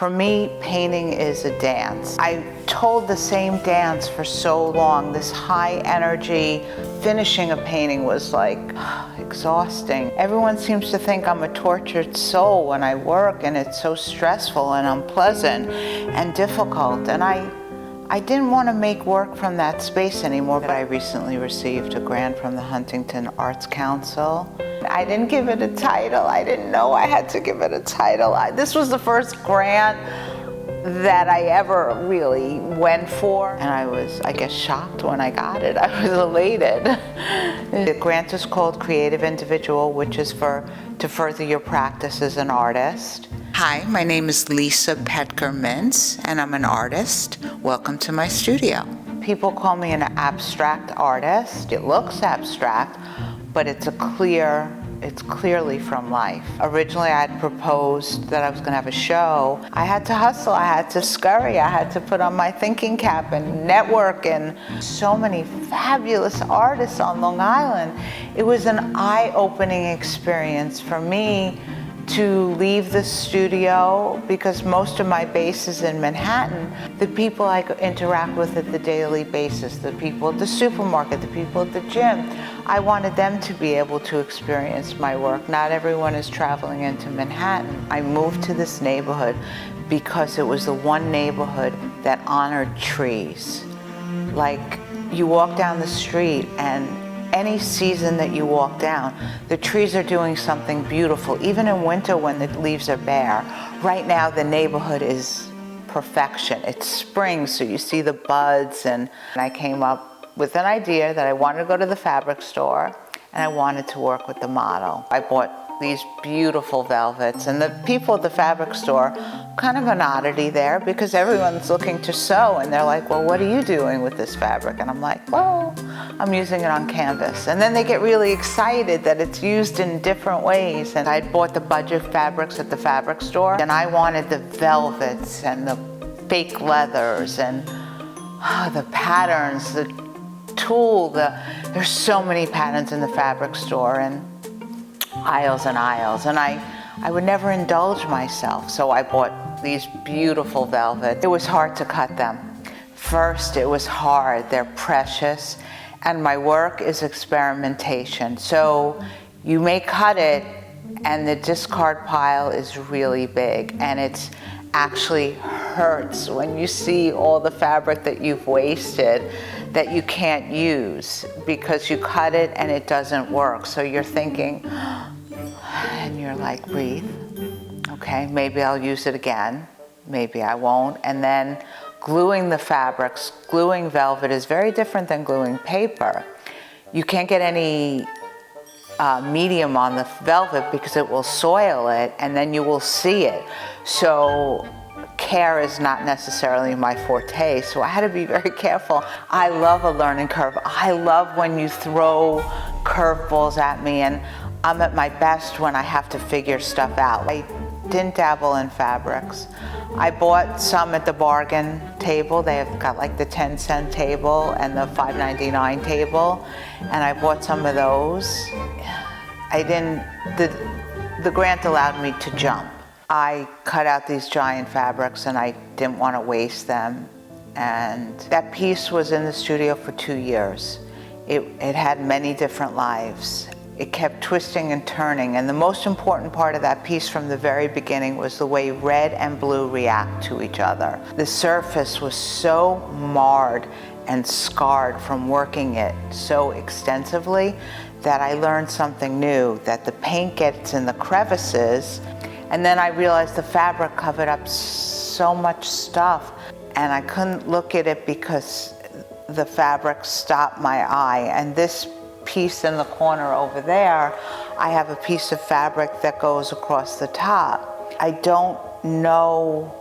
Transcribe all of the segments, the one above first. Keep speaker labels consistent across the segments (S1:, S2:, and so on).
S1: For me, painting is a dance. I told the same dance for so long. This high energy, finishing a painting was like exhausting. Everyone seems to think I'm a tortured soul when I work, and it's so stressful and unpleasant and difficult. And I didn't want to make work from that space anymore, but I recently received a grant from the Huntington Arts Council. I didn't give it a title. I didn't know I had to give it a title. This was the first grant that I ever really went for, and I was, I guess, shocked when I got it. I was elated. The grant is called Creative Individual, which is to further your practice as an artist. Hi, my name is Lisa Petker Mintz, and I'm an artist. Welcome to my studio. People call me an abstract artist. It looks abstract, but it's clearly from life. Originally, I had proposed that I was gonna have a show. I had to hustle, I had to scurry, I had to put on my thinking cap and network, and so many fabulous artists on Long Island. It was an eye-opening experience for me to leave the studio, because most of my base is in Manhattan. The people I interact with at the daily basis, the people at the supermarket, the people at the gym, I wanted them to be able to experience my work. Not everyone is traveling into Manhattan. I moved to this neighborhood because it was the one neighborhood that honored trees. Like, you walk down the street, and any season that you walk down, the trees are doing something beautiful. Even in winter when the leaves are bare. Right now the neighborhood is perfection. It's spring, so you see the buds, and I came up with an idea that I wanted to go to the fabric store and I wanted to work with the model. I bought these beautiful velvets, and the people at the fabric store, kind of an oddity there, because everyone's looking to sew, and they're like, well, what are you doing with this fabric? And I'm like, well, I'm using it on canvas. And then they get really excited that it's used in different ways. And I'd bought the budget fabrics at the fabric store, and I wanted the velvets and the fake leathers and the patterns, the tulle, there's so many patterns in the fabric store, and aisles and aisles, and I would never indulge myself, so I bought these beautiful velvets. It was hard to cut them. First, it was hard. They're precious, and my work is experimentation. So you may cut it, and the discard pile is really big, and it's actually hurts when you see all the fabric that you've wasted that you can't use because you cut it and it doesn't work. So you're thinking, and you're like, breathe. Okay, maybe I'll use it again. Maybe I won't. And then gluing the fabrics, gluing velvet is very different than gluing paper. You can't get any medium on the velvet because it will soil it, and then you will see it. So care is not necessarily my forte, so I had to be very careful. I love a learning curve. I love when you throw curveballs at me, and I'm at my best when I have to figure stuff out. I didn't dabble in fabrics. I bought some at the bargain table. They have got like the 10-cent table and the $5.99 table, and I bought some of those. The grant allowed me to jump. I cut out these giant fabrics, and I didn't want to waste them. And that piece was in the studio for 2 years. It had many different lives. It kept twisting and turning, and the most important part of that piece from the very beginning was the way red and blue react to each other. The surface was so marred and scarred from working it so extensively that I learned something new, that the paint gets in the crevices, and then I realized the fabric covered up so much stuff, and I couldn't look at it because the fabric stopped my eye. And this piece in the corner over there, I have a piece of fabric that goes across the top. I don't know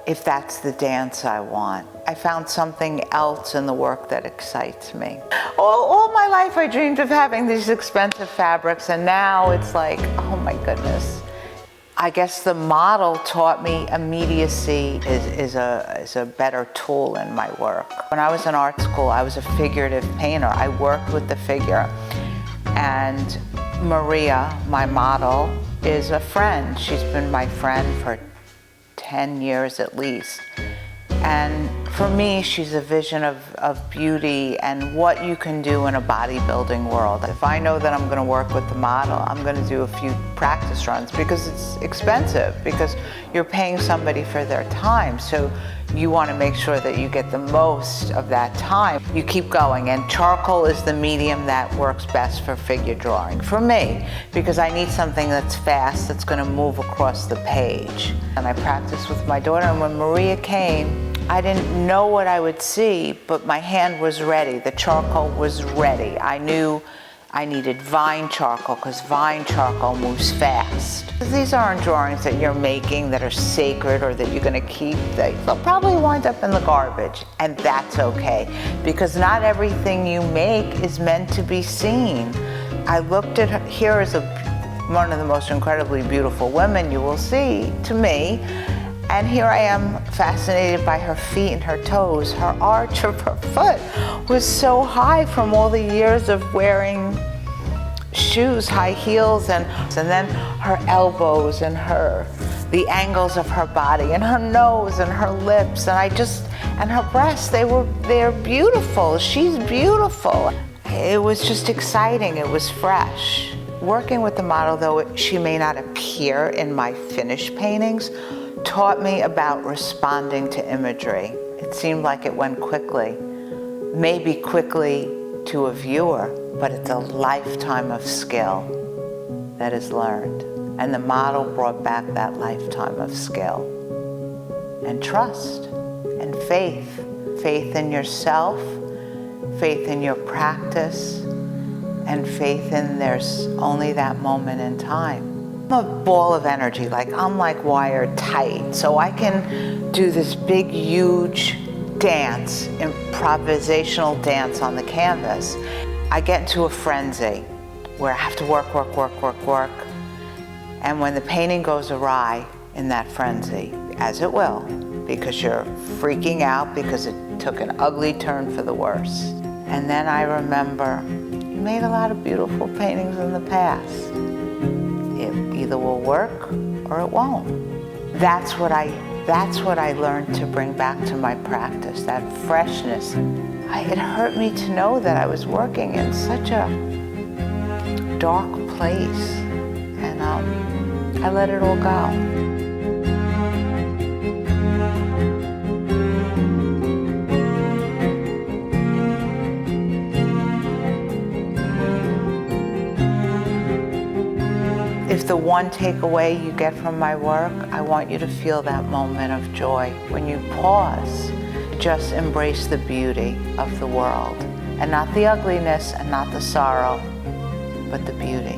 S1: if that's the dance I want. I found something else in the work that excites me. All my life I dreamed of having these expensive fabrics, and now it's like, oh my goodness. I guess the model taught me immediacy is a better tool in my work. When I was in art school, I was a figurative painter. I worked with the figure. And Maria, my model, is a friend. She's been my friend for 10 years at least. And for me, she's a vision of beauty and what you can do in a bodybuilding world. If I know that I'm going to work with the model, I'm going to do a few practice runs because it's expensive, because you're paying somebody for their time. So you want to make sure that you get the most of that time. You keep going, and charcoal is the medium that works best for figure drawing for me, because I need something that's fast, that's going to move across the page. And I practiced with my daughter, and when Maria came, I didn't know what I would see, but my hand was ready. The charcoal was ready. I knew I needed vine charcoal because vine charcoal moves fast. These aren't drawings that you're making that are sacred or that you're going to keep. They'll probably wind up in the garbage, and that's okay, because not everything you make is meant to be seen. I looked at her, here is one of the most incredibly beautiful women you will see, to me. And here I am fascinated by her feet and her toes. Her arch of her foot was so high from all the years of wearing shoes, high heels, and then her elbows and the angles of her body and her nose and her lips and her breasts, they're beautiful. She's beautiful. It was just exciting. It was fresh. Working with the model, though she may not appear in my finished paintings, taught me about responding to imagery. It seemed like it went quickly, maybe quickly to a viewer, but it's a lifetime of skill that is learned. And the model brought back that lifetime of skill and trust and faith. Faith in yourself, faith in your practice, and faith in there's only that moment in time. I'm a ball of energy, I'm wired tight, so I can do this big, huge dance, improvisational dance on the canvas. I get into a frenzy where I have to work, and when the painting goes awry in that frenzy, as it will, because you're freaking out because it took an ugly turn for the worse. And then I remember, you made a lot of beautiful paintings in the past. It either will work or it won't. That's what I learned to bring back to my practice, that freshness. It hurt me to know that I was working in such a dark place, and I let it all go. If the one takeaway you get from my work, I want you to feel that moment of joy. When you pause, just embrace the beauty of the world, and not the ugliness and not the sorrow, but the beauty.